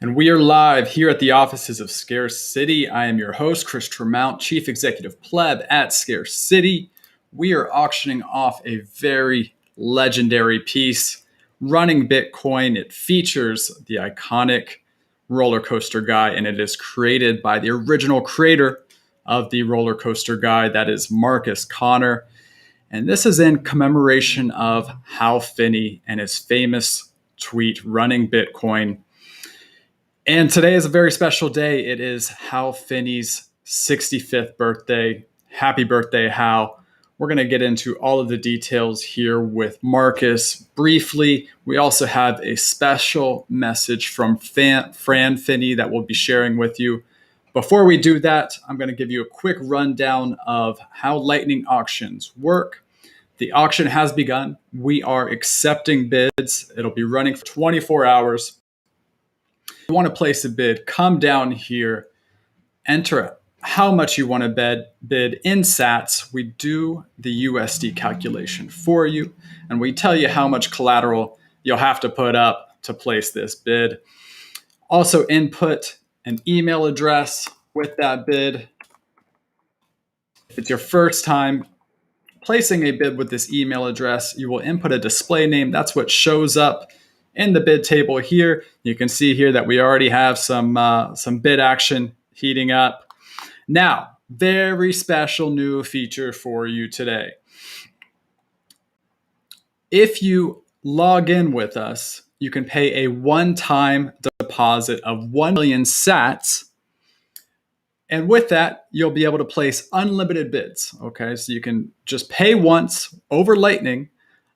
And we are live here at the offices of Scarce City. I am your host, Chris Tremount, Chief Executive Pleb at Scarce City. We are auctioning off a very legendary piece, Running Bitcoin. It features the iconic roller coaster guy, and it is created by the original creator of the roller coaster guy, that is Marcus Connor. And this is in commemoration of Hal Finney and his famous tweet, Running Bitcoin. And today is a very special day. It is Hal Finney's 65th birthday. Happy birthday, Hal. We're going to get into all of the details here with Marcus briefly. We also have a special message from Fran Finney that we'll be sharing with you. Before we do that, I'm going to give you a quick rundown of how Lightning auctions work. The auction has begun. We are accepting bids. It'll be running for 24 hours. If you want to place a bid, come down here, enter how much you want to bid in sats. We do the USD calculation for you, and we tell you how much collateral you'll have to put up to place this bid. Also input an email address with that bid. If it's your first time placing a bid with this email address, you will input a display name. That's what shows up in the bid table here. You can see here that we already have some bid action heating up. Now, very special new feature for you today. If you log in with us, you can pay a one-time deposit of 1 million sats. And with that, you'll be able to place unlimited bids. Okay, so you can just pay once over Lightning.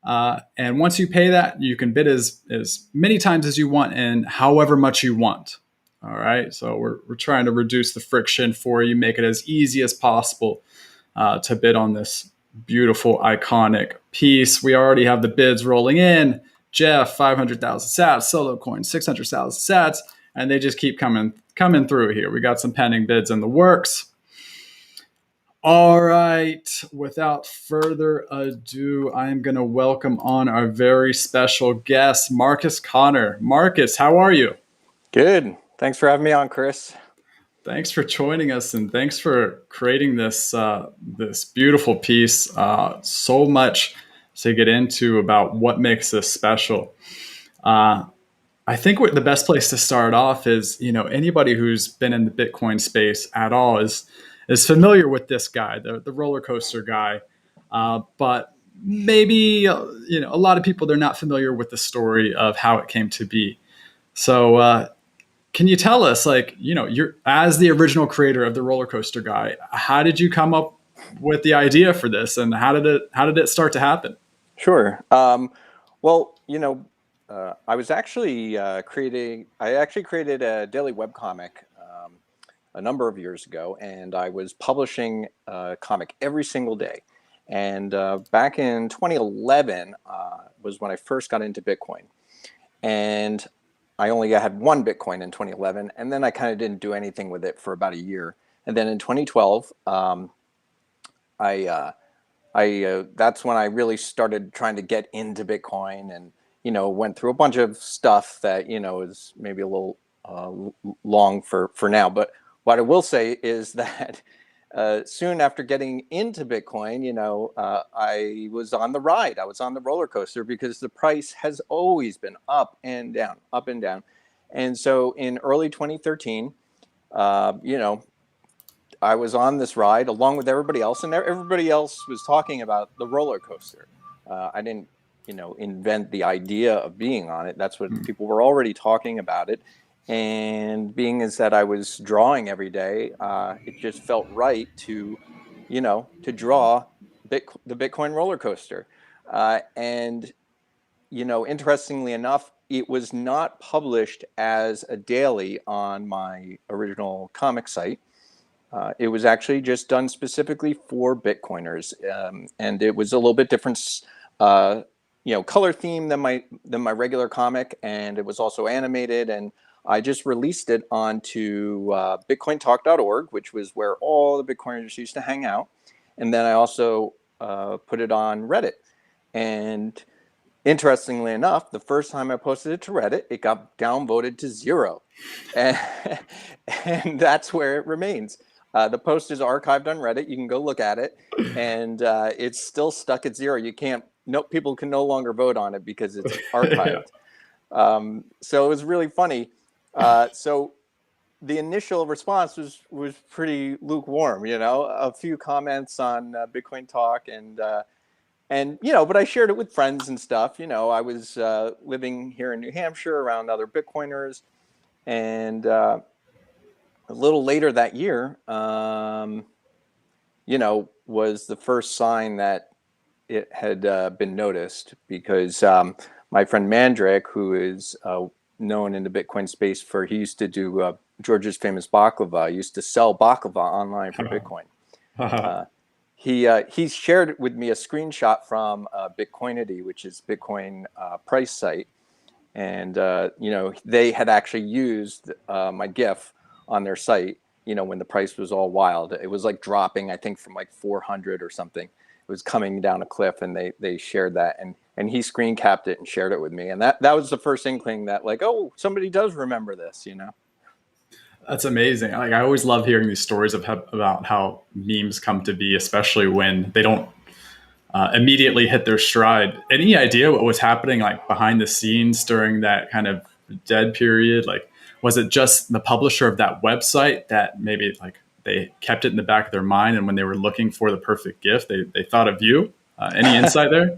And once you pay that, you can bid as many times as you want and however much you want. All right. So we're trying to reduce the friction for you, make it as easy as possible to bid on this beautiful, iconic piece. We already have the bids rolling in. Jeff, 500,000 sats, Solo Coin, 600,000 sats, and they just keep coming through here. We got some pending bids in the works. All right, without further ado, I am going to welcome on our very special guest, Marcus Connor. Marcus, how are you? Good. Thanks for having me on, Chris. Thanks for joining us, and thanks for creating this this beautiful piece. So much to get into about what makes this special. I think the best place to start off is, anybody who's been in the Bitcoin space at all is familiar with this guy, the roller coaster guy. But maybe, a lot of people, they're not familiar with the story of how it came to be. So can you tell us, you're as the original creator of the roller coaster guy, how did you come up with the idea for this, and how did it start to happen? Sure. Well, I was actually created a daily webcomic a number of years ago, and I was publishing a comic every single day. And back in 2011 was when I first got into Bitcoin. And I only had one Bitcoin in 2011, and then I kind of didn't do anything with it for about a year. And then in 2012, that's when I really started trying to get into Bitcoin, and went through a bunch of stuff that is maybe a little long for now. But what I will say is that soon after getting into Bitcoin, I was on the ride. I was on the roller coaster because the price has always been up and down, up and down. And so in early 2013, I was on this ride along with everybody else, and everybody else was talking about the roller coaster. I didn't, invent the idea of being on it. That's what people were already talking about it. And being as that I was drawing every day, it just felt right to draw the Bitcoin roller coaster. And interestingly enough, it was not published as a daily on my original comic site. It was actually just done specifically for Bitcoiners, and it was a little bit different, color theme than my regular comic, and it was also animated. And I just released it onto BitcoinTalk.org, which was where all the Bitcoiners used to hang out. And then I also put it on Reddit, and interestingly enough, the first time I posted it to Reddit, it got downvoted to 0. And, and that's where it remains. The post is archived on Reddit. You can go look at it. And it's still stuck at 0. You can't, no, people can no longer vote on it because it's archived. So it was really funny. So the initial response was pretty lukewarm, a few comments on Bitcoin Talk and but I shared it with friends and stuff. I was living here in New Hampshire around other Bitcoiners, and a little later that year, was the first sign that it had been noticed because my friend Mandrake, who is known in the Bitcoin space he used to do George's famous baklava, used to sell baklava online for Bitcoin. He shared with me a screenshot from Bitcoinity, which is Bitcoin price site, and they had actually used my GIF on their site. When the price was all wild, it was like dropping, I think, from like 400 or something. It was coming down a cliff, and they shared that, and he screen capped it and shared it with me, and that was the first inkling that like, oh, somebody does remember this. That's amazing. Like, I always love hearing these stories about how memes come to be, especially when they don't immediately hit their stride. Any idea what was happening like behind the scenes during that kind of dead period? Like, was it just the publisher of that website that maybe like they kept it in the back of their mind, and when they were looking for the perfect gift, they thought of you? Any insight there?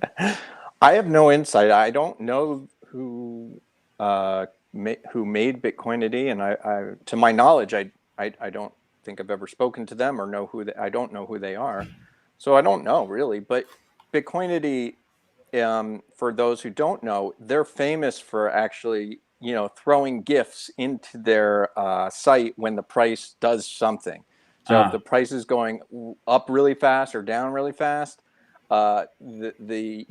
I have no insight. I don't know who made Bitcoinity, and I to my knowledge, I don't think I've ever spoken to them or know I don't know who they are, so I don't know really. But Bitcoinity, for those who don't know, they're famous for actually throwing gifts into their site when the price does something. So if the price is going up really fast or down really fast, the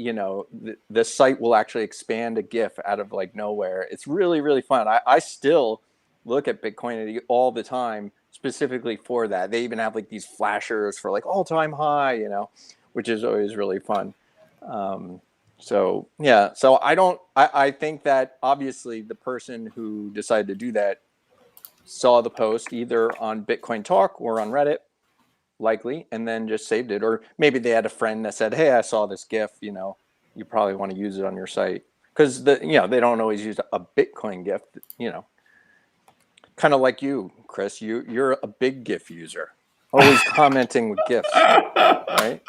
site will actually expand a GIF out of like nowhere. It's really, really fun. I still look at Bitcoinity all the time specifically for that. They even have like these flashers for like all-time high, which is always really fun. So I think that obviously the person who decided to do that saw the post either on Bitcoin Talk or on Reddit, likely, and then just saved it. Or maybe they had a friend that said, hey, I saw this GIF, you probably want to use it on your site. Because they don't always use a Bitcoin GIF, kind of like you, Chris. You're a big GIF user, always commenting with GIFs, right?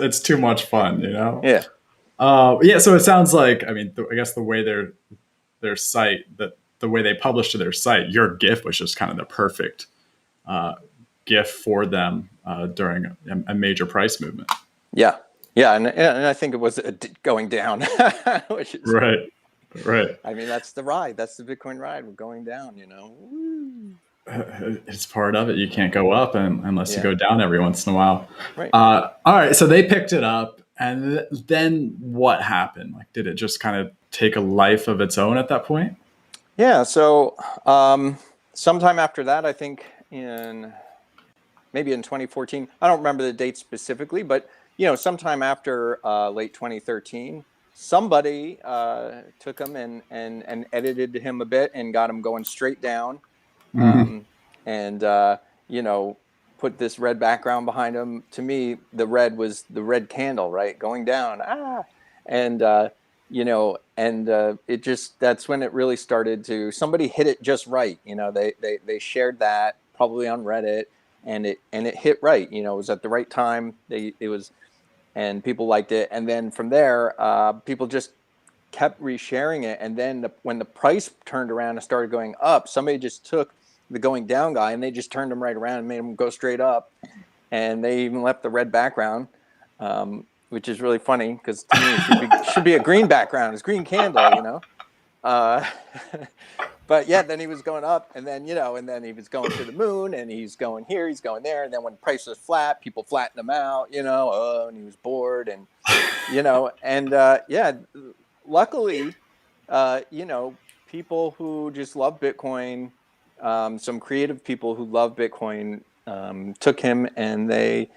It's too much fun, Yeah. So it sounds like, I mean, I guess the way their site, the way they published to their site, your GIF was just kind of the perfect GIF for them during a major price movement. Yeah, and I think it was going down, which is right. I mean, that's the ride. That's the Bitcoin ride. We're going down. Woo. It's part of it. You can't go up unless you go down every once in a while. Right. All right. So they picked it up, and then what happened? Like, did it just kind of take a life of its own at that point? Yeah. So sometime after that, I think maybe in 2014, I don't remember the date specifically, but sometime after late 2013, somebody took him and edited him a bit and got him going straight down, and put this red background behind him. To me, the red was the red candle, right, going down. And it just, that's when it really started to, somebody hit it just right. They shared that probably on Reddit, and it hit right. It was at the right time. And people liked it. And then from there, people just kept resharing it. And then when the price turned around and started going up, somebody just took the going down guy and they just turned him right around and made him go straight up. And they even left the red background, which is really funny because to me it should be a green background. It's green candle, But yeah, then he was going up, and then and then he was going to the moon, and he's going here, he's going there, and then when price was flat, people flattened him out, and he was bored, and luckily, people who just love Bitcoin, some creative people who love Bitcoin, took him, and they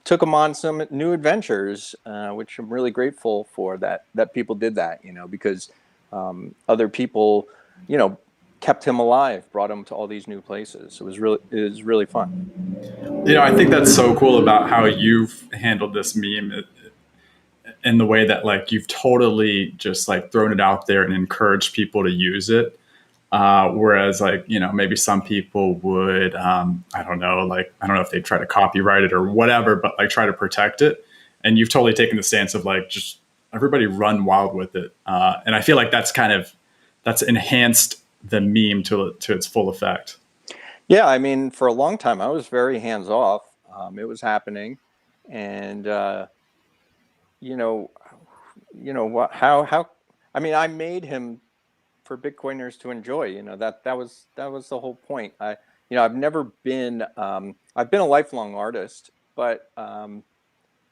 took them on some new adventures, which I'm really grateful for that people did that, because other people, kept him alive, brought him to all these new places. It was really fun. I think that's so cool about how you've handled this meme in the way that like you've totally just like thrown it out there and encouraged people to use it. Whereas like, maybe some people would, I don't know, like, I don't know if they try to copyright it or whatever, but like try to protect it. And you've totally taken the stance of like, just everybody run wild with it. And I feel like that's enhanced the meme to its full effect. Yeah, I mean, for a long time, I was very hands off. It was happening, and you know, how. I mean, I made him for Bitcoiners to enjoy. That was the whole point. I've never been. I've been a lifelong artist, but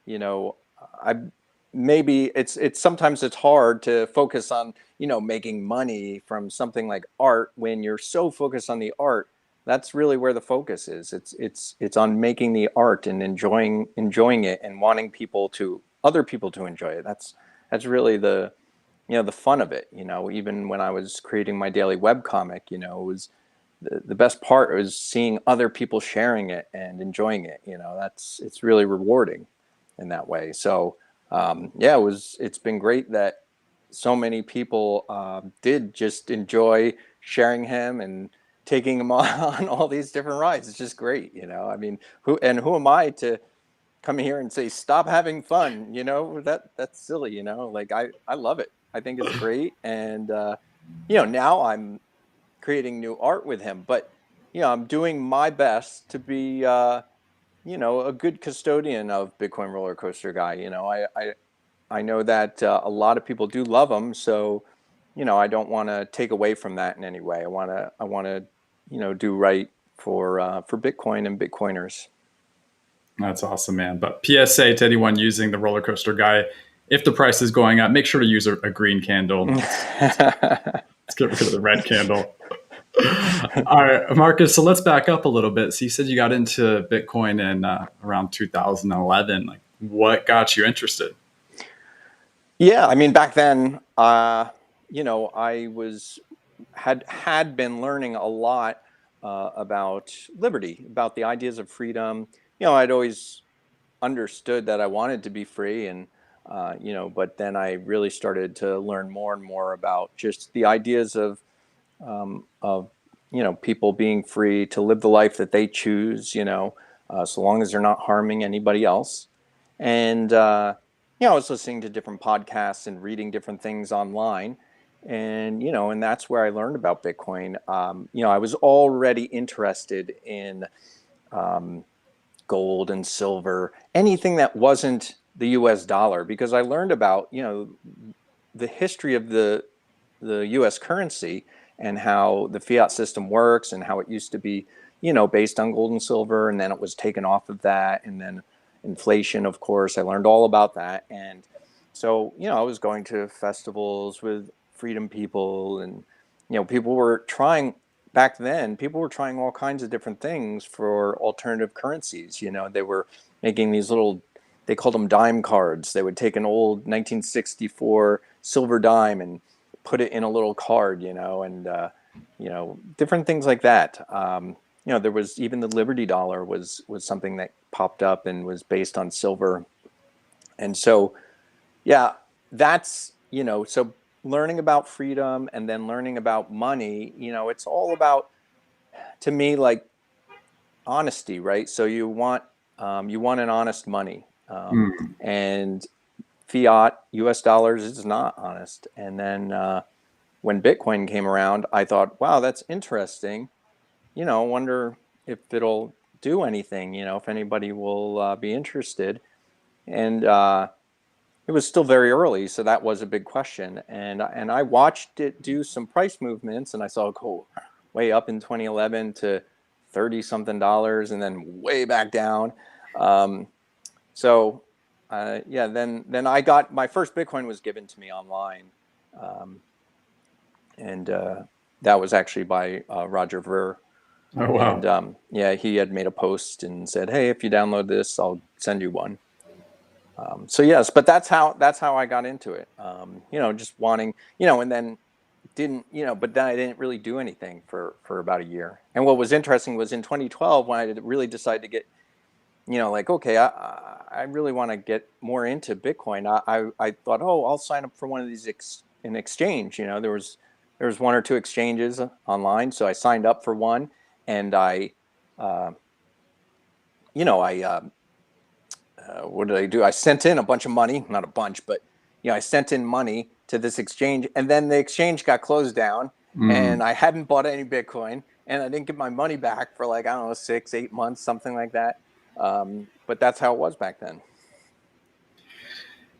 you know, I maybe it's sometimes it's hard to focus on making money from something like art when you're so focused on the art. That's really where the focus is. It's on making the art and enjoying it and wanting other people to enjoy it. That's really the fun of it. Even when I was creating my daily web comic, it was the best part was seeing other people sharing it and enjoying it. It's really rewarding in that way. So yeah, it's been great that so many people did just enjoy sharing him and taking him on all these different rides. It's just great. I mean, who am I to come here and say stop having fun? That's silly. Like I love it. I think it's great. And now I'm creating new art with him, but I'm doing my best to be a good custodian of Bitcoin Roller Coaster Guy. I know that a lot of people do love him, so I don't want to take away from that in any way. I want to do right for Bitcoin and Bitcoiners. That's awesome, man. But PSA to anyone using the roller coaster guy, if the price is going up, make sure to use a green candle. Let's get rid of the red candle. All right, Marcus. So let's back up a little bit. So you said you got into Bitcoin in around 2011. Like, what got you interested? Yeah, I mean, back then, I had been learning a lot about liberty, about the ideas of freedom. I'd always understood that I wanted to be free, and but then I really started to learn more and more about just the ideas of people being free to live the life that they choose. So long as they're not harming anybody else. And I was listening to different podcasts and reading different things online, and that's where I learned about Bitcoin. I was already interested in gold and silver, anything that wasn't the U.S. dollar, because I learned about the history of the U.S. currency and how the fiat system works and how it used to be based on gold and silver, and then it was taken off of that, and then inflation, of course. I learned all about that, and so I was going to festivals with freedom people, and people were trying. Back then, people were trying all kinds of different things for alternative currencies. They were making these little, they called them dime cards. They would take an old 1964 silver dime and put it in a little card, and different things like that. There was even the Liberty Dollar was something that popped up and was based on silver, and so yeah, that's so learning about freedom and then learning about money. It's all about, to me, like honesty, right? So you want an honest money, Mm. and fiat U.S. dollars is not honest. And then when Bitcoin came around, I thought, wow, that's interesting. I wonder if it'll do anything. If anybody will be interested. And it was still very early, so that was a big question. And I watched it do some price movements, and I saw it go way up in 2011 to 30 something dollars, and then way back down. Um, so yeah, then I got my first Bitcoin was given to me online, um, and that was actually by Roger Ver. Oh, And wow. yeah, he had made a post and said, "Hey, if you download this, I'll send you one." So yes, but that's how I got into it. Just wanting, and then didn't, but then I didn't really do anything for about a year. And what was interesting was in 2012 when I really decided to get, like, okay, I really want to get more into Bitcoin. I thought, oh, I'll sign up for one of these an exchange. There was one or two exchanges online, so I signed up for one, and uh, I what did I do? I sent in a bunch of money, not a bunch, but I sent in money to this exchange, and then the exchange got closed down, Mm. and I hadn't bought any Bitcoin, and I didn't get my money back for, like, I don't know, 6, 8 months, something like that. But that's how it was back then.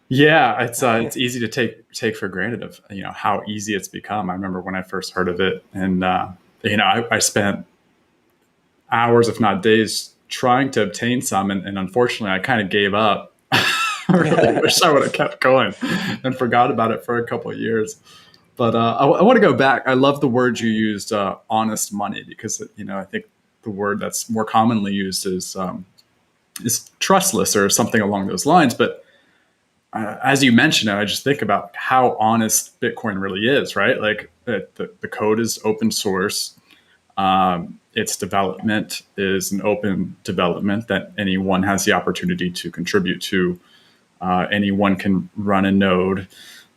Yeah, it's easy to take for granted of how easy it's become. I remember when I first heard of it, and I spent hours, if not days, trying to obtain some, and unfortunately, I kind of gave up. I really wish I would have kept going and forgot about it for a couple of years. But I want to go back. I love the word you used, honest money, because I think the word that's more commonly used is trustless or something along those lines. But as you mentioned it, I just think about how honest Bitcoin really is, right? Like the code is open source. Its development is an open development that anyone has the opportunity to contribute to. Anyone can run a node,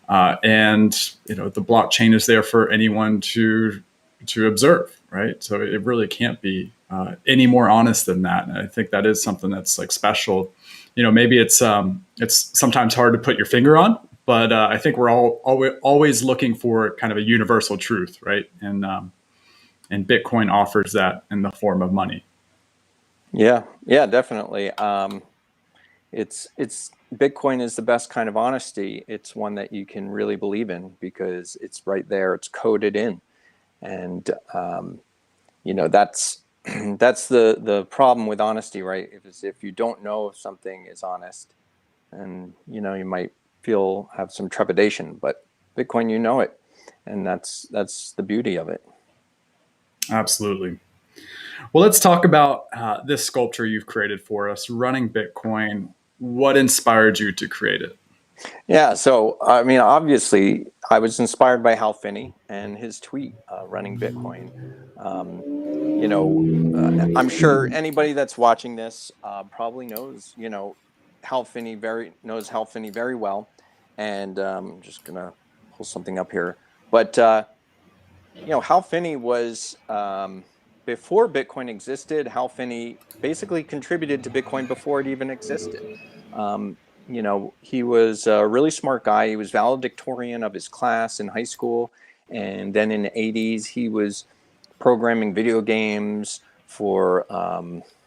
and the blockchain is there for anyone to observe, right? So it really can't be any more honest than that. And I think that is something that's like special. Maybe it's sometimes hard to put your finger on, but I think we're all always looking for kind of a universal truth, right? And Bitcoin offers that in the form of money. Yeah, yeah, definitely. It's Bitcoin is the best kind of honesty. It's one that you can really believe in because it's right there. It's coded in, and that's that's the problem with honesty, right? If you don't know if something is honest, and you might have some trepidation, but Bitcoin, it, and that's the beauty of it. Absolutely. Well, let's talk about this sculpture you've created for us, running Bitcoin. What inspired you to create it? Yeah, so I mean, obviously, I was inspired by Hal Finney and his tweet, "Running Bitcoin." Um, I'm sure anybody that's watching this probably knows, Hal Finney very well, and I'm just gonna pull something up here. But Hal Finney was before Bitcoin existed. Hal Finney basically contributed to Bitcoin before it even existed. He was a really smart guy. He was valedictorian of his class in high school, and then in the '80s he was programming video games for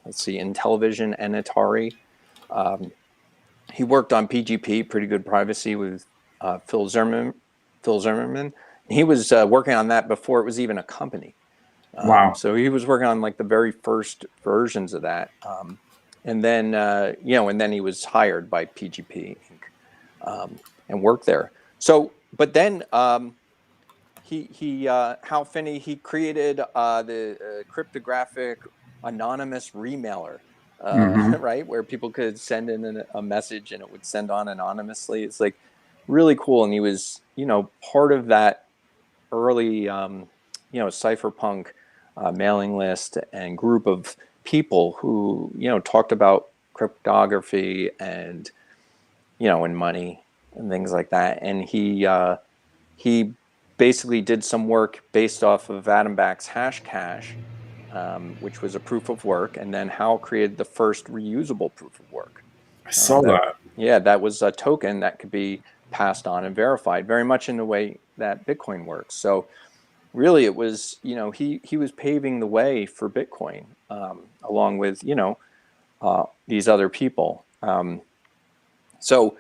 let's see, Intellivision and Atari. Um, he worked on PGP, Pretty Good Privacy, with Phil Zimmerman. Phil Zimmerman. He was working on that before it was even a company. Wow. So he was working on, like, the very first versions of that. And then and then he was hired by PGP Inc. And worked there. So, but then Hal Finney, he created the cryptographic anonymous remailer, Mm-hmm. right, where people could send in a message and it would send on anonymously. It's like really cool, and he was part of that early cypherpunk mailing list and group of people who talked about cryptography and and money and things like that. And he basically did some work based off of Adam Back's Hashcash, which was a proof of work, and then Hal created the first reusable proof of work. I saw That that. Yeah, that was a token that could be passed on and verified, very much in the way that Bitcoin works. So really, it was he was paving the way for Bitcoin, along with these other people. So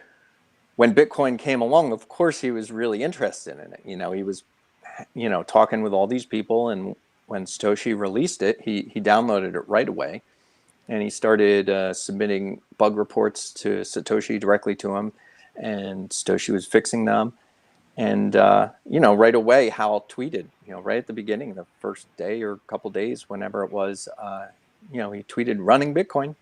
when Bitcoin came along, of course, he was really interested in it. He was talking with all these people, and when Satoshi released it, he downloaded it right away, and he started submitting bug reports to Satoshi directly to him, and Satoshi was fixing them. And, right away, Hal tweeted, right at the beginning, the first day or couple days, whenever it was, he tweeted running Bitcoin,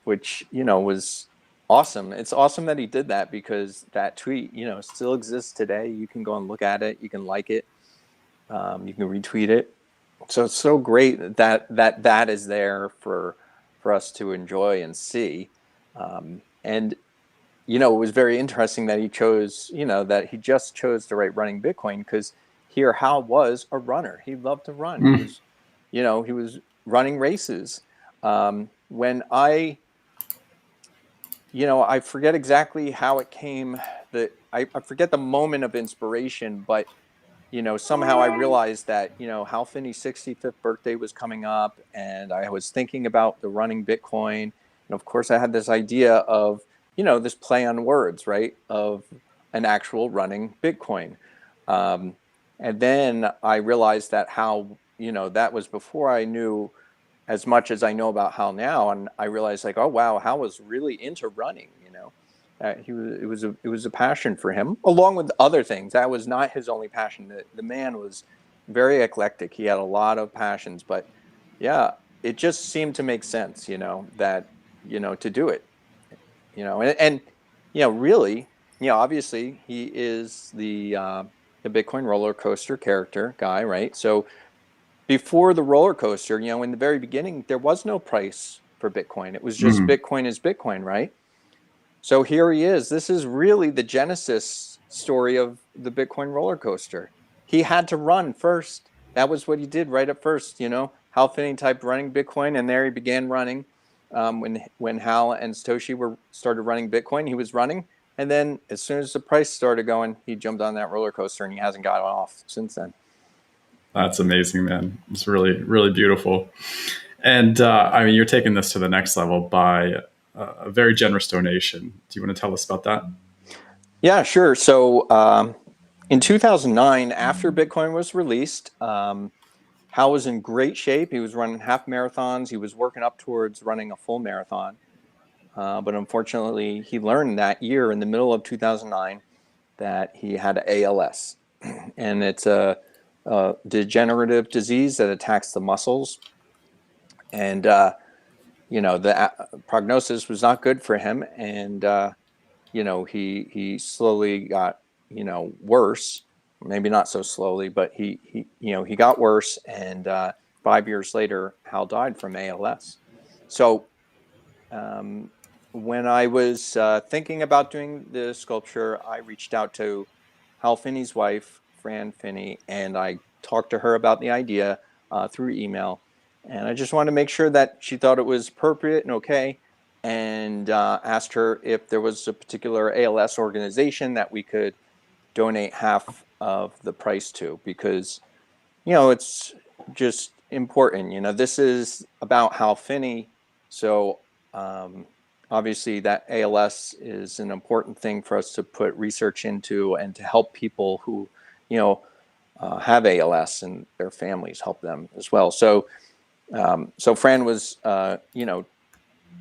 which, was awesome. It's awesome that he did that, because that tweet, still exists today. You can go and look at it. You can like it. You can retweet it. So it's so great that is there for us to enjoy and see. And it was very interesting that he chose, that he just chose to write running Bitcoin, because here Hal was a runner. He loved to run. He was, he was running races. When I forget exactly how it came, that I forget the moment of inspiration, but somehow I realized that, Hal Finney's 65th birthday was coming up, and I was thinking about the running Bitcoin. And of course, I had this idea of, this play on words, right, of an actual running Bitcoin. And then I realized that Hal, that was before I knew as much as I know about Hal now. And I realized, like, oh, wow, Hal was really into running, it was a passion for him, along with other things. That was not his only passion. The man was very eclectic. He had a lot of passions, but yeah, it just seemed to make sense, that, to do it, and really, obviously he is the Bitcoin roller coaster character guy, right? So before the roller coaster, in the very beginning, there was no price for Bitcoin. It was just Bitcoin is Bitcoin, right? So here he is. This is really the genesis story of the Bitcoin roller coaster. He had to run first. That was what he did right at first. Hal Finney typed running Bitcoin, and there he began running. When Hal and Satoshi started running Bitcoin, he was running. And then as soon as the price started going, he jumped on that roller coaster, and he hasn't got off since then. That's amazing, man. It's really, really beautiful. And you're taking this to the next level by a very generous donation. Do you want to tell us about that? Yeah, sure. So in 2009, after Bitcoin was released, Hal was in great shape. He was running half marathons. He was working up towards running a full marathon. But unfortunately, he learned that year in the middle of 2009 that he had ALS. And it's a degenerative disease that attacks the muscles. And, the prognosis was not good for him. And, he slowly got, worse. Maybe not so slowly, but he got worse. And 5 years later, Hal died from ALS. So when I was thinking about doing the sculpture, I reached out to Hal Finney's wife, Fran Finney, and I talked to her about the idea through email. And I just wanted to make sure that she thought it was appropriate and okay, and asked her if there was a particular ALS organization that we could donate half of the price to, because, it's just important. This is about Hal Finney. So obviously that ALS is an important thing for us to put research into, and to help people who, have ALS and their families, help them as well. So Fran was,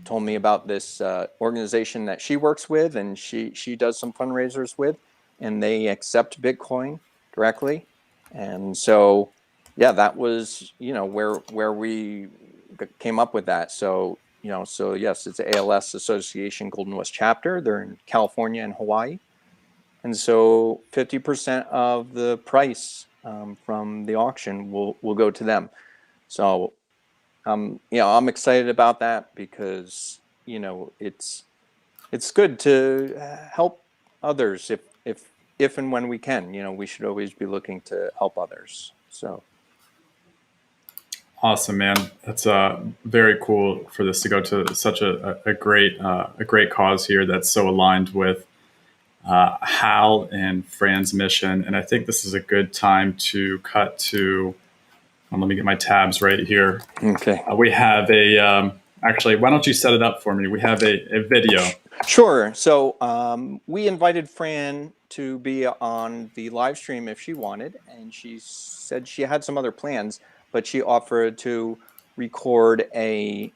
told me about this organization that she works with, and she does some fundraisers with, and they accept Bitcoin directly. And so, yeah, that was, where we came up with that. So, so yes, it's ALS Association Golden West chapter. They're in California and Hawaii. And so 50% of the price from the auction will go to them. So, I'm excited about that, because, it's good to help others if and when we can. We should always be looking to help others. So. Awesome, man. That's very cool for this to go to such a great cause here that's so aligned with Hal and Fran's mission. And I think this is a good time to cut to. Let me get my tabs right here. Okay. We have actually, why don't you set it up for me? We have a video. Sure. So we invited Fran to be on the live stream if she wanted, and she said she had some other plans, but she offered to record a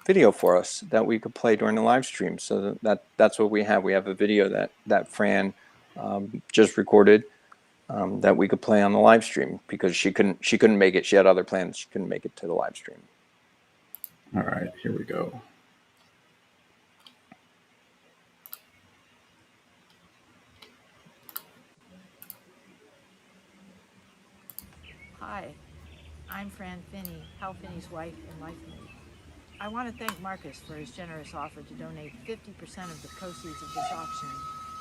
video for us that we could play during the live stream. So that's what we have. We have a video that Fran just recorded that we could play on the live stream because she couldn't make it. She had other plans. She couldn't make it to the live stream. All right, here we go. Hi, I'm Fran Finney, Hal Finney's wife and life mate. I want to thank Marcus for his generous offer to donate 50% of the proceeds of this auction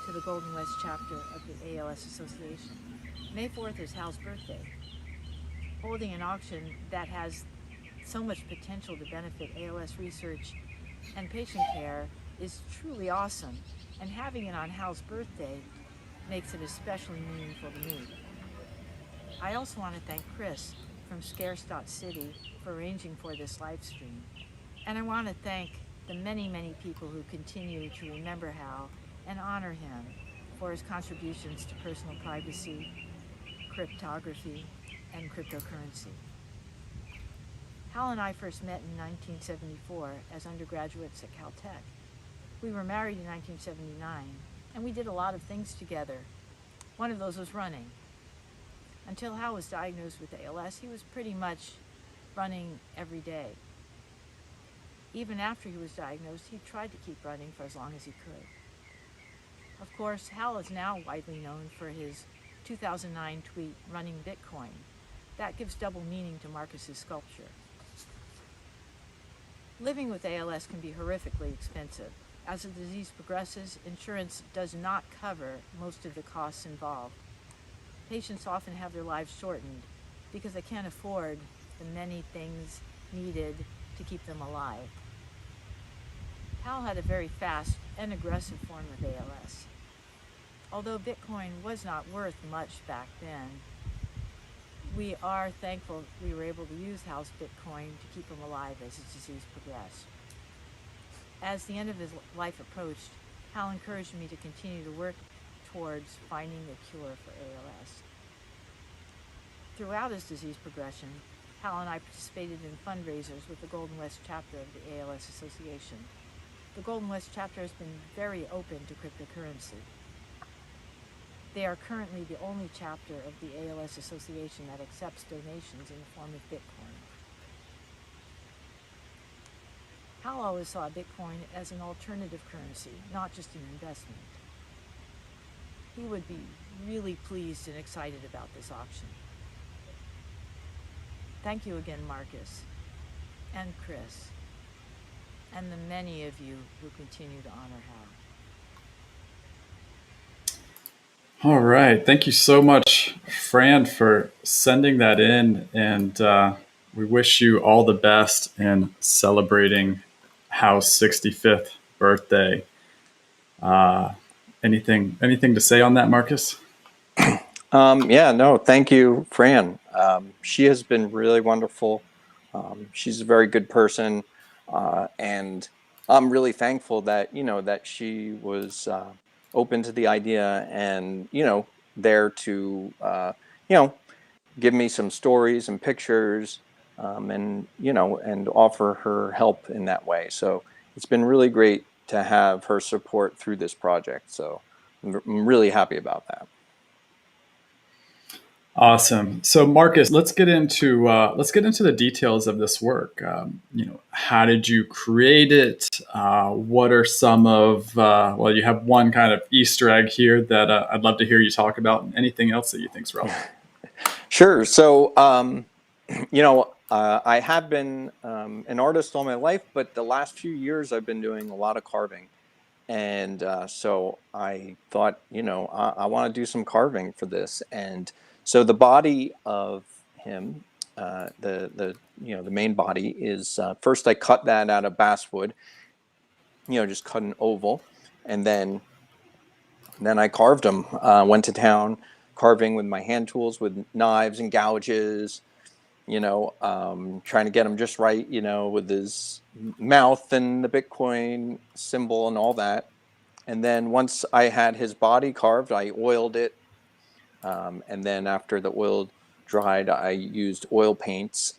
to the Golden West chapter of the ALS Association. May 4th is Hal's birthday. Holding an auction that has so much potential to benefit ALS research and patient care is truly awesome, and having it on Hal's birthday makes it especially meaningful to me. I also want to thank Chris from Scarce.City for arranging for this live stream. And I want to thank the many, many people who continue to remember Hal and honor him for his contributions to personal privacy, cryptography, and cryptocurrency. Hal and I first met in 1974 as undergraduates at Caltech. We were married in 1979, and we did a lot of things together. One of those was running. Until Hal was diagnosed with ALS, he was pretty much running every day. Even after he was diagnosed, he tried to keep running for as long as he could. Of course, Hal is now widely known for his 2009 tweet, "Running Bitcoin." That gives double meaning to Marcus's sculpture. Living with ALS can be horrifically expensive. As the disease progresses, insurance does not cover most of the costs involved. Patients often have their lives shortened because they can't afford the many things needed to keep them alive. Hal had a very fast and aggressive form of ALS. Although Bitcoin was not worth much back then, we are thankful we were able to use Hal's Bitcoin to keep him alive as his disease progressed. As the end of his life approached, Hal encouraged me to continue to work towards finding a cure for ALS. Throughout his disease progression, Hal and I participated in fundraisers with the Golden West chapter of the ALS Association. The Golden West chapter has been very open to cryptocurrency. They are currently the only chapter of the ALS Association that accepts donations in the form of Bitcoin. Hal always saw Bitcoin as an alternative currency, not just an investment. He would be really pleased and excited about this auction. Thank you again, Marcus and Chris, and the many of you who continue to honor Hal. All right. Thank you so much, Fran, for sending that in. And we wish you all the best in celebrating Hal's 65th birthday. Anything to say on that, Marcus? Thank you, Fran. She has been really wonderful. She's a very good person. And I'm really thankful that, that she was open to the idea and, there to, give me some stories and pictures and offer her help in that way. So it's been really great to have her support through this project. So I'm really happy about that. Awesome. So, Marcus, let's get into the details of this work. How did you create it? What are some of you have one kind of Easter egg here that I'd love to hear you talk about, and anything else that you think's relevant. Sure. So, I have been an artist all my life, but the last few years I've been doing a lot of carving. And so I thought, I want to do some carving for this. And so the body of him, the main body is, first I cut that out of basswood, just cut an oval. And then I carved him, went to town carving with my hand tools with knives and gouges, trying to get him just right, with his mouth and the Bitcoin symbol and all that. And then once I had his body carved, I oiled it. And then after the oil dried, I used oil paints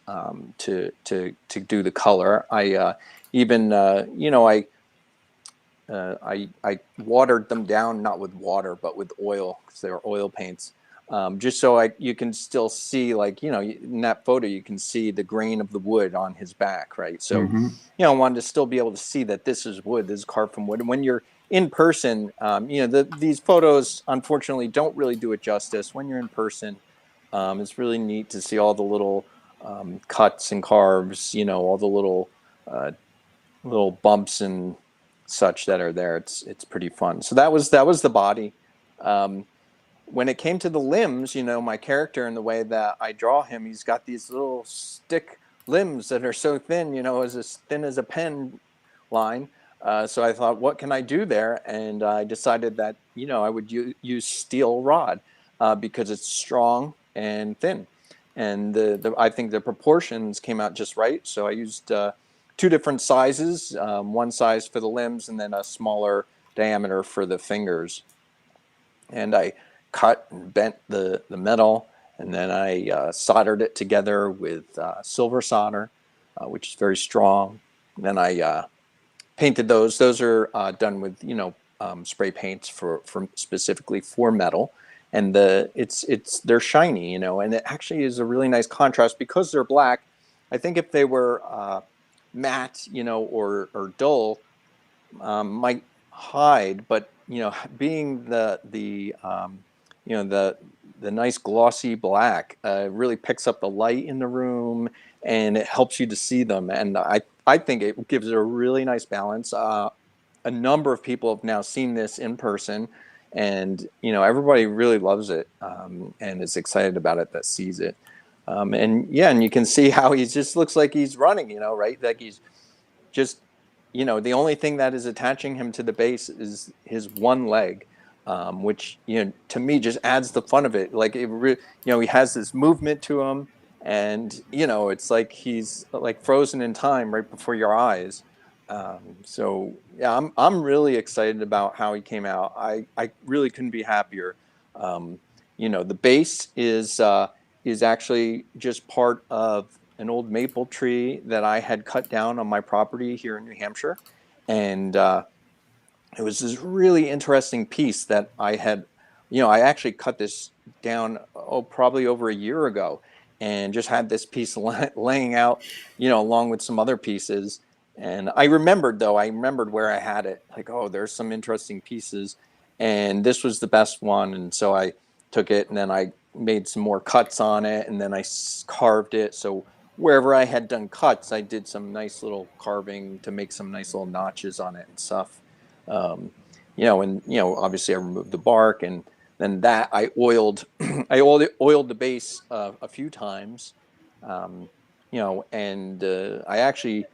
to do the color. I I watered them down, not with water, but with oil, because they were oil paints. Just so you can still see, like, in that photo, you can see the grain of the wood on his back, right? So, I wanted to still be able to see that this is wood, this is carved from wood. And when you're in person, these photos, unfortunately, don't really do it justice. When you're in person, it's really neat to see all the little cuts and carves, all the little bumps and such that are there. It's pretty fun. So that was the body. When it came to the limbs, my character, and the way that I draw him, he's got these little stick limbs that are so thin, as thin as a pen line. So I thought, what can I do there? And I decided that, I would use steel rod because it's strong and thin. And I think the proportions came out just right. So I used 2 different sizes, one size for the limbs and then a smaller diameter for the fingers. And I cut and bent the metal, and then I soldered it together with silver solder, which is very strong. Then I painted those. Those are done with spray paints for specifically for metal, and they're shiny, and it actually is a really nice contrast because they're black. I think if they were matte, or dull, might hide, but being the nice glossy black really picks up the light in the room, and it helps you to see them. And I think it gives it a really nice balance. A number of people have now seen this in person, and everybody really loves it and is excited about it that sees it. And you can see how he just looks like he's running, right? Like he's just, the only thing that is attaching him to the base is his one leg, which, to me just adds the fun of it. Like, he has this movement to him, and, it's like he's like frozen in time right before your eyes. So yeah, I'm really excited about how he came out. I really couldn't be happier. The base is actually just part of an old maple tree that I had cut down on my property here in New Hampshire. And it was this really interesting piece that I had, I actually cut this down, probably over a year ago, and just had this piece laying out, along with some other pieces. And I remembered where I had it, like, oh, there's some interesting pieces. And this was the best one. And so I took it, and then I made some more cuts on it, and then I carved it. So wherever I had done cuts, I did some nice little carving to make some nice little notches on it and stuff. Obviously I removed the bark, and then that I oiled, oiled the base a few times, and I actually,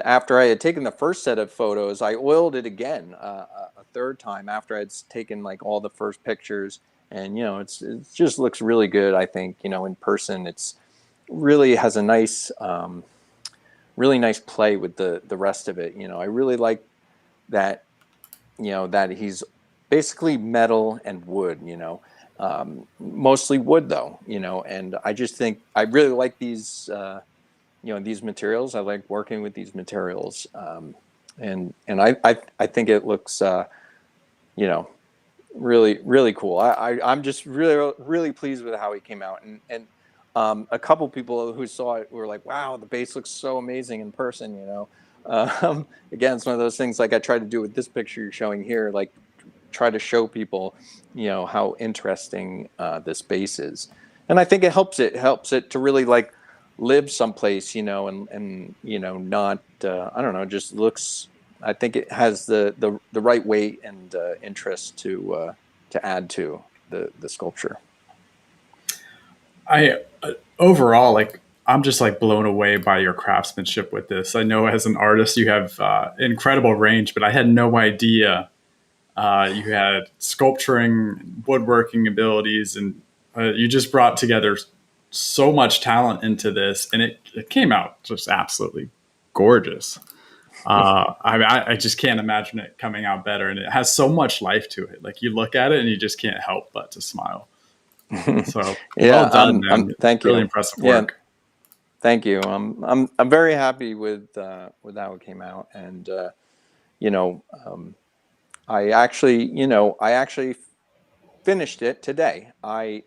after I had taken the first set of photos, I oiled it again a third time after I'd taken like all the first pictures, and it just looks really good. I think in person it's really has a nice, really nice play with the rest of it. I really like that, that he's basically metal and wood, mostly wood though, and I just think I really like these, these materials. I like working with these materials. And I think it looks, really, really cool. I'm just really, really pleased with how he came out. And a couple people who saw it were like, wow, the base looks so amazing in person, Again, it's one of those things like I try to do with this picture you're showing here, like try to show people, how interesting this base is. And I think it helps it to really like live someplace, and not, I don't know, just looks, I think it has the right weight and interest to add to the sculpture. I overall, like, I'm just like blown away by your craftsmanship with this. I know as an artist you have incredible range, but I had no idea you had sculpturing, woodworking abilities, and you just brought together so much talent into this, and it came out just absolutely gorgeous. I just can't imagine it coming out better, and it has so much life to it. Like, you look at it and you just can't help but to smile. So Yeah, well done, man. Thank you. Really impressive work. Yeah, thank you. I'm very happy with how it came out, and I actually finished it today. I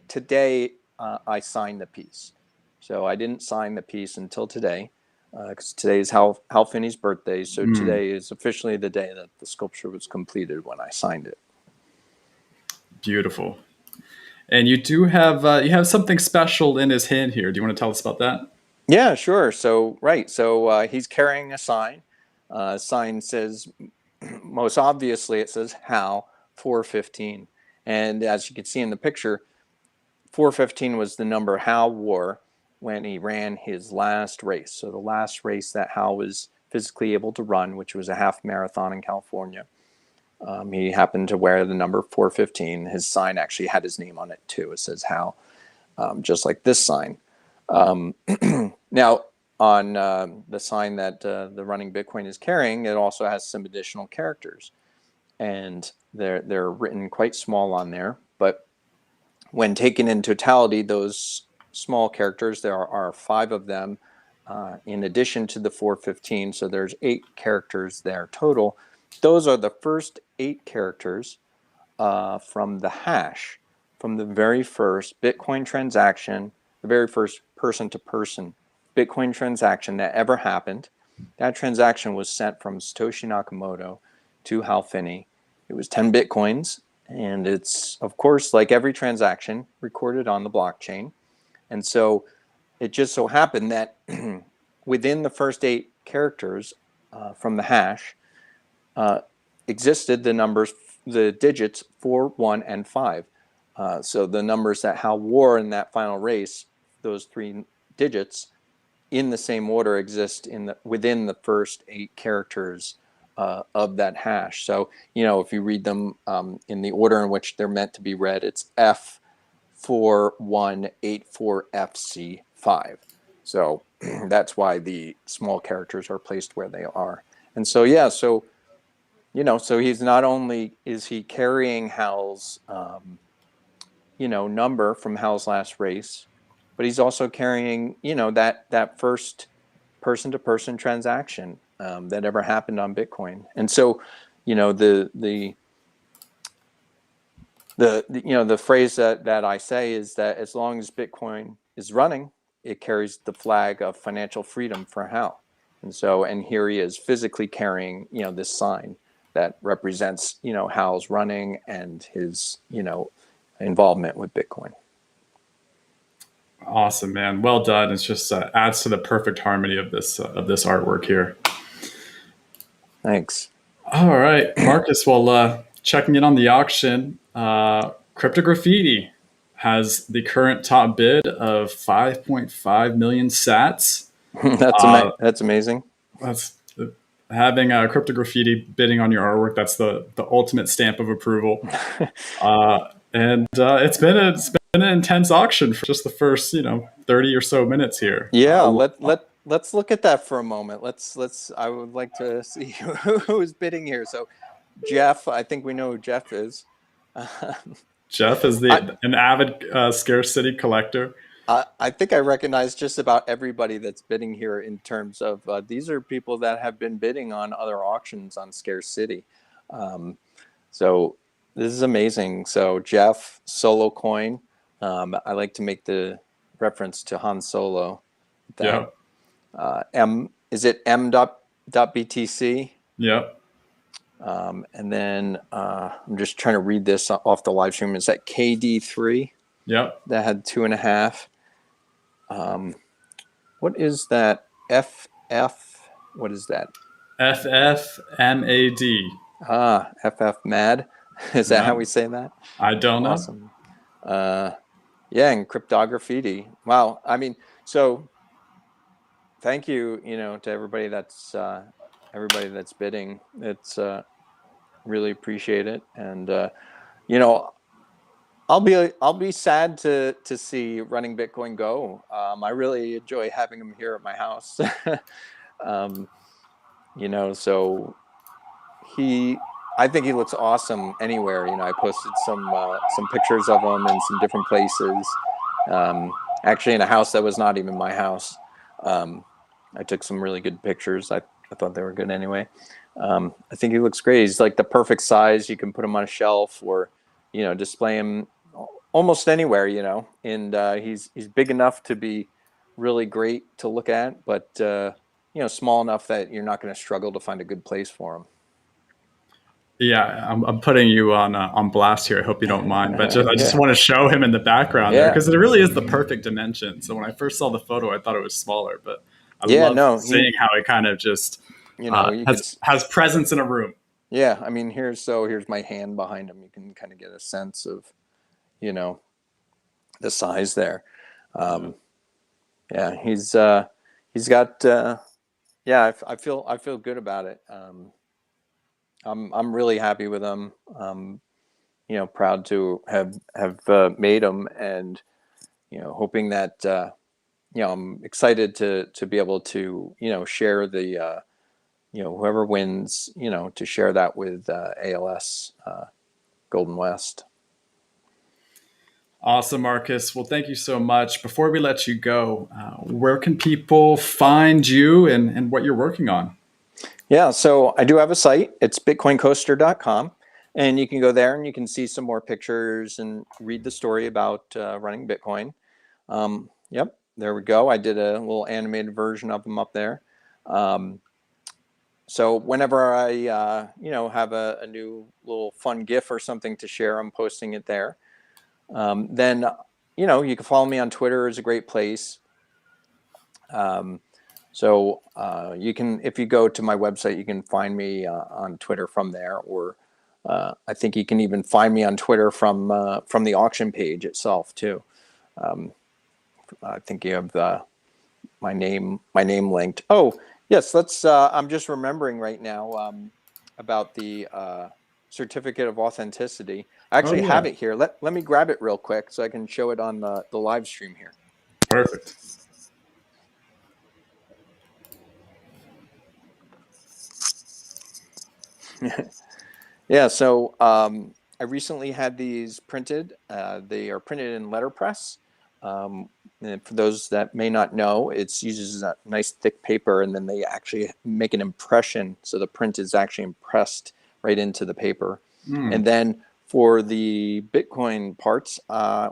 signed the piece. So I didn't sign the piece until today, because today is Hal Finney's birthday. So today is officially the day that the sculpture was completed when I signed it. Beautiful. And you do have you have something special in his hand here. Do you want to tell us about that? Yeah, sure. So he's carrying a sign. Sign says, most obviously, it says Hal 415. And as you can see in the picture, 415 was the number Hal wore when he ran his last race. So the last race that Hal was physically able to run, which was a half marathon in California. He happened to wear the number 415. His sign actually had his name on it too. It says Hal, just like this sign. Now, on the sign that the Running Bitcoin is carrying, it also has some additional characters. And they're written quite small on there. But when taken in totality, those small characters, there are 5 of them in addition to the 415. So there's 8 characters there total. Those are the first 8 characters from the hash, from the very first Bitcoin transaction, the very first person-to-person Bitcoin transaction that ever happened. That transaction was sent from Satoshi Nakamoto to Hal Finney. It was 10 Bitcoins, and it's, of course, like every transaction, recorded on the blockchain. And so it just so happened that within the first 8 characters from the hash existed the digits 4, 1, and 5. So the numbers that Hal wore in that final race, those 3 digits, in the same order exist within the first 8 characters of that hash. So, if you read them in the order in which they're meant to be read, it's F4184FC5. So that's why the small characters are placed where they are. And so, so he's not only is he carrying Hal's, number from Hal's last race, but he's also carrying, that first person-to-person transaction that ever happened on Bitcoin. And so, the phrase that I say is that as long as Bitcoin is running, it carries the flag of financial freedom for Hal. And here he is physically carrying, this sign that represents, Hal's running and his, involvement with Bitcoin. Awesome, man. Well done. It's just adds to the perfect harmony of this artwork here. Thanks. All right, Marcus. Well, checking in on the auction, Crypto Graffiti has the current top bid of 5.5 million sats. That's amazing. That's having Crypto Graffiti bidding on your artwork. That's the ultimate stamp of approval. And it's been an intense auction for just the first 30 or so minutes here. Yeah, let's look at that for a moment. I would like to see who is bidding here. So Jeff, I think we know who Jeff is. Jeff is an avid Scarce City collector. I think I recognize just about everybody that's bidding here in terms of these are people that have been bidding on other auctions on Scarce City. So this is amazing. So Jeff, Solo Coin. I like to make the reference to Han Solo. Yeah. Is it m.btc? Yep. And then I'm just trying to read this off the live stream. Is that KD3? Yep. That had 2.5. What is that? FF? What is that? FFMAD. FF Mad. Is that how we say that? I don't know. Awesome. And Cryptograffiti. Wow. I mean, so thank you, to everybody that's bidding. It's really appreciate it. And I'll be sad to see Running Bitcoin go. I really enjoy having him here at my house. So I think he looks awesome anywhere. I posted some pictures of him in some different places. Actually, in a house that was not even my house. I took some really good pictures. I thought they were good anyway. I think he looks great. He's like the perfect size. You can put him on a shelf or, display him almost anywhere, and he's big enough to be really great to look at, but, small enough that you're not going to struggle to find a good place for him. Yeah, I'm putting you on blast here. I hope you don't mind, but I just want to show him in the background there because it really is the perfect dimension. So when I first saw the photo, I thought it was smaller, but I love seeing how it kind of just has presence in a room. Yeah, I mean, here's my hand behind him. You can kind of get a sense of, the size there. Yeah, he's got. I feel good about it. I'm really happy with him. Proud to have made him, and hoping that I'm excited to be able to share the whoever wins to share that with ALS Golden West. Awesome, Marcus. Well, thank you so much. Before we let you go, where can people find you and what you're working on? Yeah, so I do have a site. It's bitcoincoaster.com. And you can go there and you can see some more pictures and read the story about running Bitcoin. Yep, there we go. I did a little animated version of them up there. So whenever I, have a new little fun GIF or something to share, I'm posting it there. Then, you can follow me on Twitter is a great place. So you can, if you go to my website, you can find me on Twitter from there, or I think you can even find me on Twitter from the auction page itself too. I think you have my name linked. Oh yes, let's. I'm just remembering right now about the certificate of authenticity. I actually have it here. Let me grab it real quick so I can show it on the live stream here. Perfect. Yeah, so I recently had these printed. They are printed in letterpress. And for those that may not know, it uses a nice thick paper, and then they actually make an impression. So the print is actually impressed right into the paper. And then for the Bitcoin parts,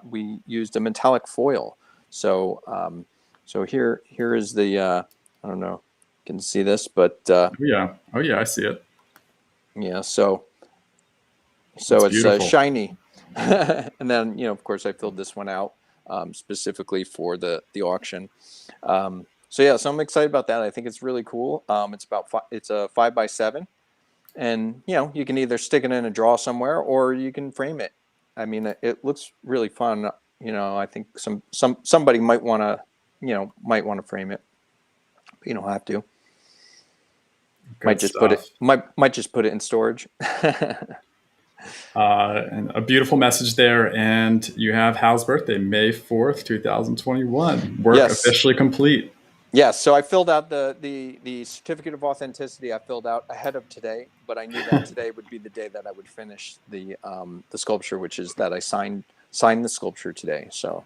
we used a metallic foil. So so here is the, I don't know, you can see this, but oh yeah, I see it. Yeah, so it's shiny. And then, of course, I filled this one out specifically for the auction. So I'm excited about that. I think it's really cool. It's a 5x7, and you can either stick it in a drawer somewhere or you can frame it. I mean, it looks really fun. I think somebody might want to frame it, but you don't have to. Might just put it in storage. And a beautiful message there. And you have Hal's birthday, May 4th, 2021. Work officially complete. Yes. So I filled out the certificate of authenticity. I filled out ahead of today, but I knew that today would be the day that I would finish the sculpture, which is that I signed the sculpture today. So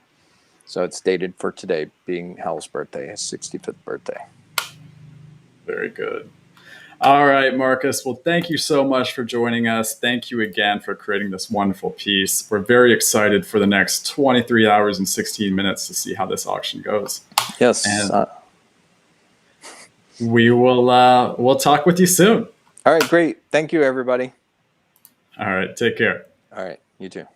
it's dated for today being Hal's birthday, his 65th birthday. Very good. All right, Marcus. Well, thank you so much for joining us. Thank you again for creating this wonderful piece. We're very excited for the next 23 hours and 16 minutes to see how this auction goes. Yes. And we'll talk with you soon. All right, great. Thank you, everybody. All right, take care. All right, you too.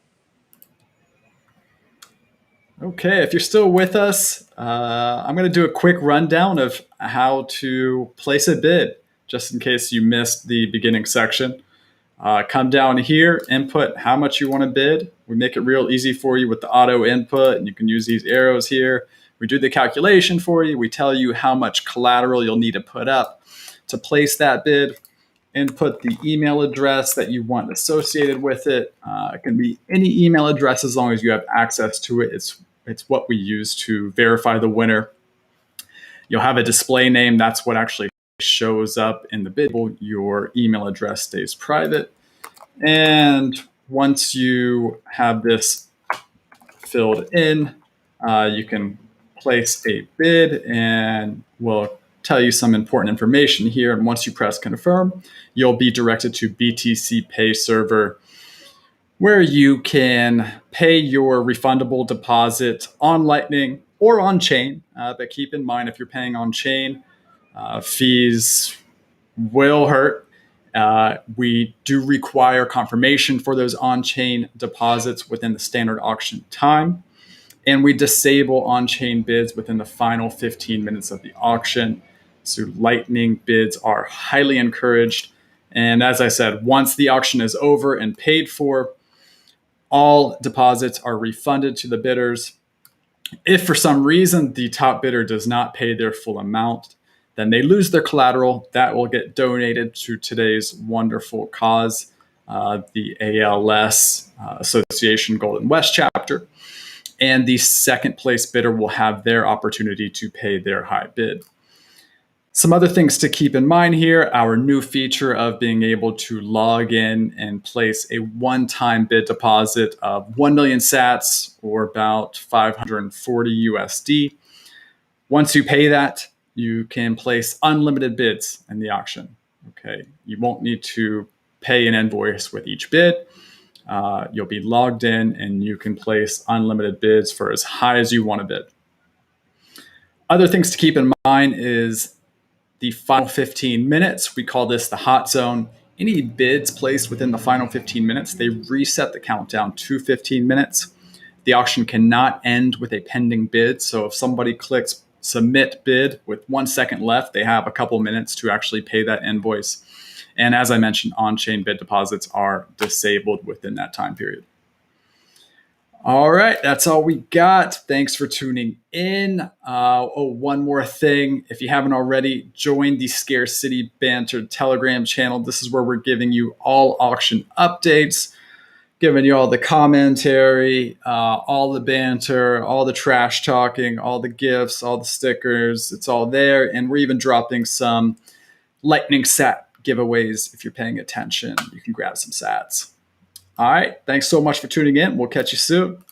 Okay, if you're still with us, I'm going to do a quick rundown of how to place a bid, just in case you missed the beginning section. Come down here, input how much you want to bid. We make it real easy for you with the auto input, and you can use these arrows here. We do the calculation for you. We tell you how much collateral you'll need to put up to place that bid. Input the email address that you want associated with it. It can be any email address as long as you have access to it. It's what we use to verify the winner. You'll have a display name. That's what actually shows up in the bid. Your email address stays private. And once you have this filled in, you can place a bid, and we'll tell you some important information here. And once you press confirm, you'll be directed to BTC Pay Server, where you can pay your refundable deposit on Lightning or on chain. But keep in mind, if you're paying on chain, fees will hurt. We do require confirmation for those on-chain deposits within the standard auction time. And we disable on-chain bids within the final 15 minutes of the auction. So Lightning bids are highly encouraged. And as I said, once the auction is over and paid for, all deposits are refunded to the bidders. If for some reason the top bidder does not pay their full amount, then they lose their collateral. That will get donated to today's wonderful cause, the ALS Association Golden West chapter. And the second place bidder will have their opportunity to pay their high bid. Some other things to keep in mind here, our new feature of being able to log in and place a one-time bid deposit of 1 million sats, or about 540 USD. Once you pay that, you can place unlimited bids in the auction. Okay, you won't need to pay an invoice with each bid. You'll be logged in and you can place unlimited bids for as high as you want to bid. Other things to keep in mind is the final 15 minutes. We call this the hot zone. Any bids placed within the final 15 minutes, they reset the countdown to 15 minutes. The auction cannot end with a pending bid. So if somebody clicks submit bid with 1 second left, they have a couple minutes to actually pay that invoice. And as I mentioned, on-chain bid deposits are disabled within that time period. All right, that's all we got. Thanks for tuning in. One more thing. If you haven't already, join the Scarce City Banter Telegram channel. This is where we're giving you all auction updates, giving you all the commentary, all the banter, all the trash talking, all the gifts, all the stickers. It's all there. And we're even dropping some Lightning Sat giveaways. If you're paying attention, you can grab some sats. All right. Thanks so much for tuning in. We'll catch you soon.